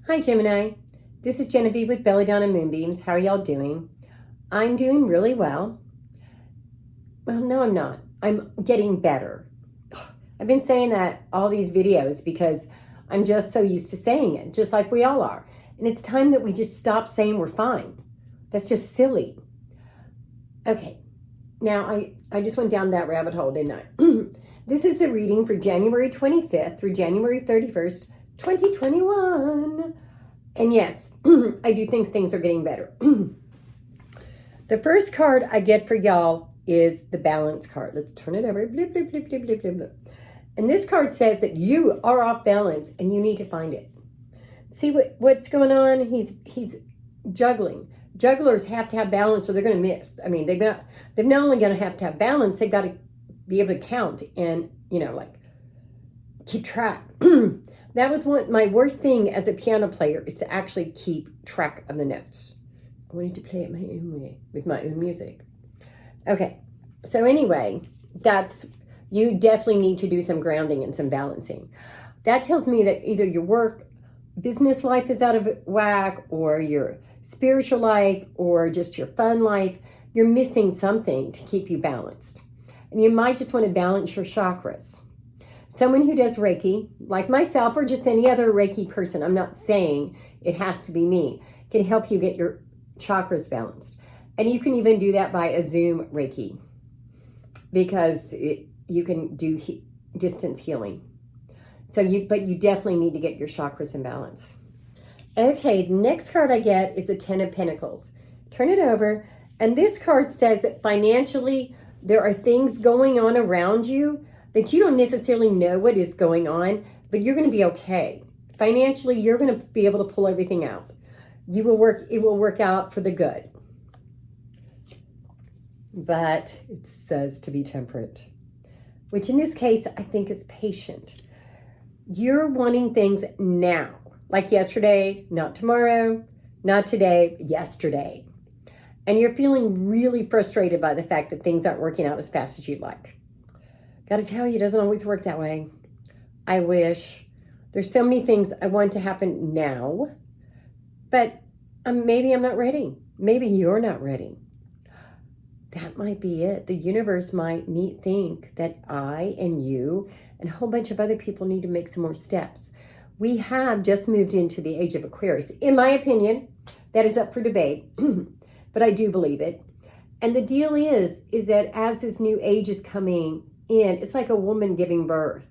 Hi, Gemini. This is Genevieve with Belladonna and Moonbeams. How are y'all doing? I'm doing really well. Well, no, I'm not. I'm getting better. I've been saying that all these videos because I'm just so used to saying it, just like we all are. And it's time that we just stop saying we're fine. That's just silly. Okay, now I just went down that rabbit hole, didn't I? This is the reading for January 25th through January 31st, 2021. And yes, I do think things are getting better. The first card I get for y'all is the balance card. Let's turn it over. Blip, blip, blip, blip, blip, blip, blip. And this card says that you are off balance and you need to find it. See what's going on? He's juggling. Jugglers have to have balance or they're going to miss. I mean, they're not only going to have balance, they've got to be able to count and, like keep track. That was my worst thing as a piano player, is to actually keep track of the notes. I wanted to play it my own way with my own music. Okay, so anyway, you definitely need to do some grounding and some balancing. That tells me that either your work, business life is out of whack, or your spiritual life, or just your fun life. You're missing something to keep you balanced. And you might just want to balance your chakras. Someone who does Reiki, like myself or just any other Reiki person, I'm not saying it has to be me, can help you get your chakras balanced. And you can even do that by a Zoom Reiki, because you can do distance healing. But you definitely need to get your chakras in balance. Okay, the next card I get is a Ten of Pentacles. Turn it over, and this card says that financially there are things going on around you that you don't necessarily know what is going on, but you're going to be okay. Financially, you're going to be able to pull everything out. It will work out for the good. But it says to be temperate, which in this case, I think is patient. You're wanting things now, like yesterday, not tomorrow, not today, yesterday. And you're feeling really frustrated by the fact that things aren't working out as fast as you'd like. Got to tell you, it doesn't always work that way. I wish. There's so many things I want to happen now, but maybe I'm not ready. Maybe you're not ready. That might be it. The universe might think that I and you and a whole bunch of other people need to make some more steps. We have just moved into the age of Aquarius. In my opinion, that is up for debate, but I do believe it. And the deal is that as this new age is coming in, it's like a woman giving birth.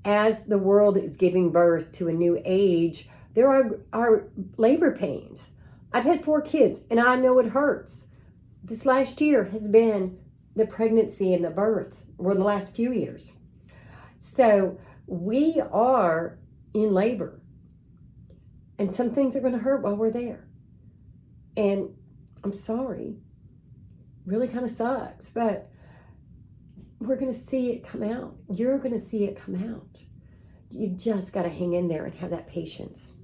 As the world is giving birth to a new age, there are labor pains. I've had 4 kids, and I know it hurts. This last year has been the pregnancy and the birth, or the last few years. So we are in labor, and some things are going to hurt while we're there. And I'm sorry, really kind of sucks, but we're going to see it come out. You're going to see it come out. You've just got to hang in there and have that patience.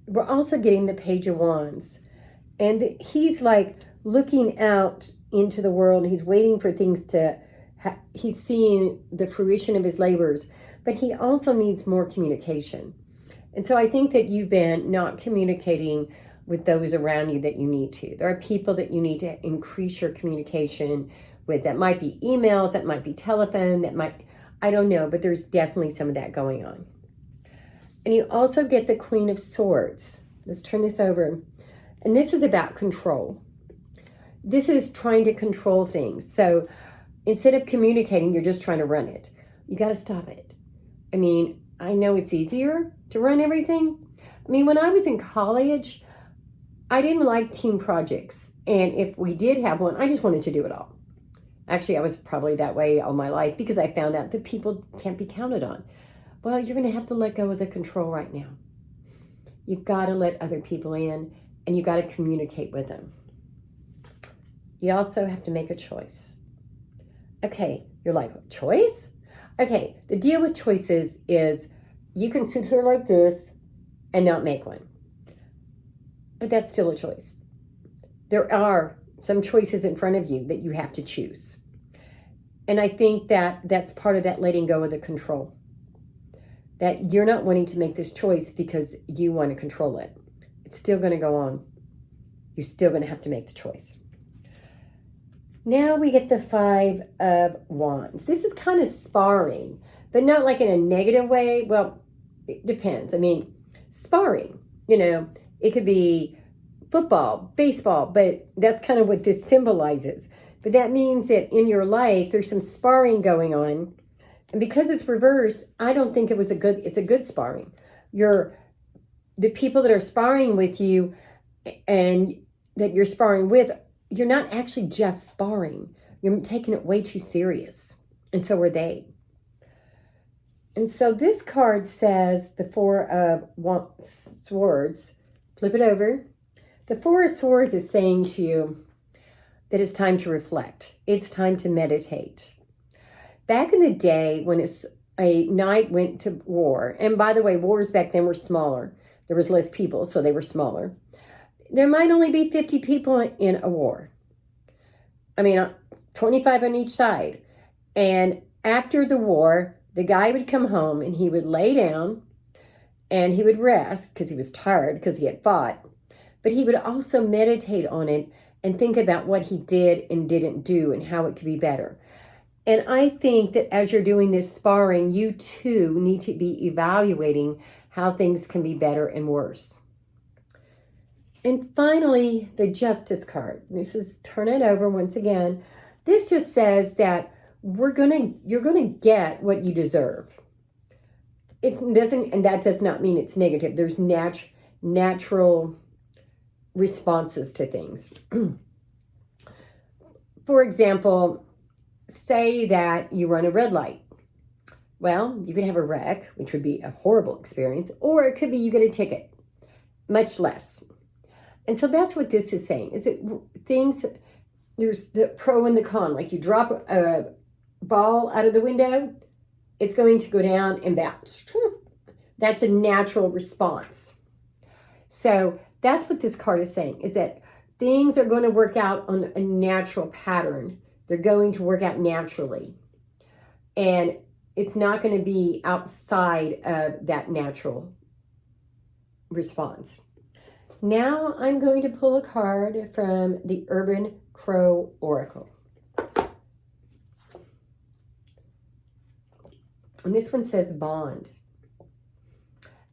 We're also getting the Page of Wands. And he's like looking out into the world. He's waiting for things he's seeing the fruition of his labors. But he also needs more communication. And so I think that you've been not communicating with those around you that you need to. There are people that you need to increase your communication with. That might be emails, that might be telephone, I don't know, but there's definitely some of that going on. And you also get the Queen of Swords. Let's turn this over. And this is about control. This is trying to control things. So instead of communicating, you're just trying to run it. You got to stop it. I mean, I know it's easier to run everything. I mean, when I was in college, I didn't like team projects. And if we did have one, I just wanted to do it all. Actually, I was probably that way all my life because I found out that people can't be counted on. Well, you're going to have to let go of the control right now. You've got to let other people in, and you got to communicate with them. You also have to make a choice. Okay, you're like, choice? Okay, the deal with choices is you can sit here like this and not make one. But that's still a choice. There are some choices in front of you that you have to choose. And I think that that's part of that letting go of the control. that you're not wanting to make this choice because you want to control it. It's still going to go on. You're still going to have to make the choice. Now we get the Five of Wands. This is kind of sparring, but not like in a negative way. Well, it depends. I mean, sparring, it could be football, baseball, but that's kind of what this symbolizes. But that means that in your life, there's some sparring going on. And because it's reversed, I don't think it's a good sparring. The people that are sparring with you and that you're sparring with, you're not actually just sparring. You're taking it way too serious. And so are they. And so this card says the Four of Swords. Flip it over. The Four of Swords is saying to you that it's time to reflect. It's time to meditate. Back in the day when a knight went to war, and by the way, wars back then were smaller. There was less people, so they were smaller. There might only be 50 people in a war. 25 on each side. And after the war, the guy would come home and he would lay down and he would rest because he was tired because he had fought. But he would also meditate on it and think about what he did and didn't do and how it could be better. And I think that as you're doing this sparring, you too need to be evaluating how things can be better and worse. And finally, the Justice card. This is, turn it over once again. This just says that you're gonna get what you deserve. And that does not mean it's negative. There's natural responses to things. For example, say that you run a red light. Well, you could have a wreck, which would be a horrible experience, or it could be you get a ticket, much less. And so that's what this is saying, is that there's the pro and the con. Like you drop a ball out of the window, it's going to go down and bounce. That's a natural response. So that's what this card is saying, is that things are going to work out on a natural pattern. They're going to work out naturally. And it's not going to be outside of that natural response. Now I'm going to pull a card from the Urban Crow Oracle. And this one says bond.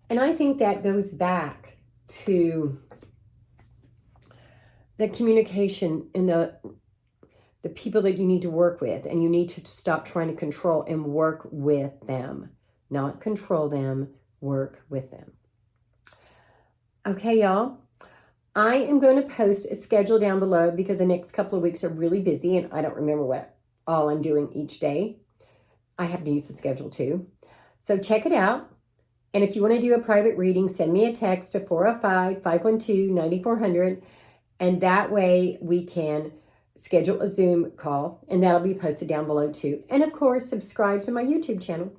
And I think that goes back to the communication and the people that you need to work with, and you need to stop trying to control and work with them. Not control them, work with them. Okay, y'all. I am going to post a schedule down below because the next couple of weeks are really busy and I don't remember what all I'm doing each day. I have to use the schedule too. So check it out. And if you want to do a private reading, send me a text to 405-512-9400. And that way we can schedule a Zoom call, and that'll be posted down below too. And of course, subscribe to my YouTube channel.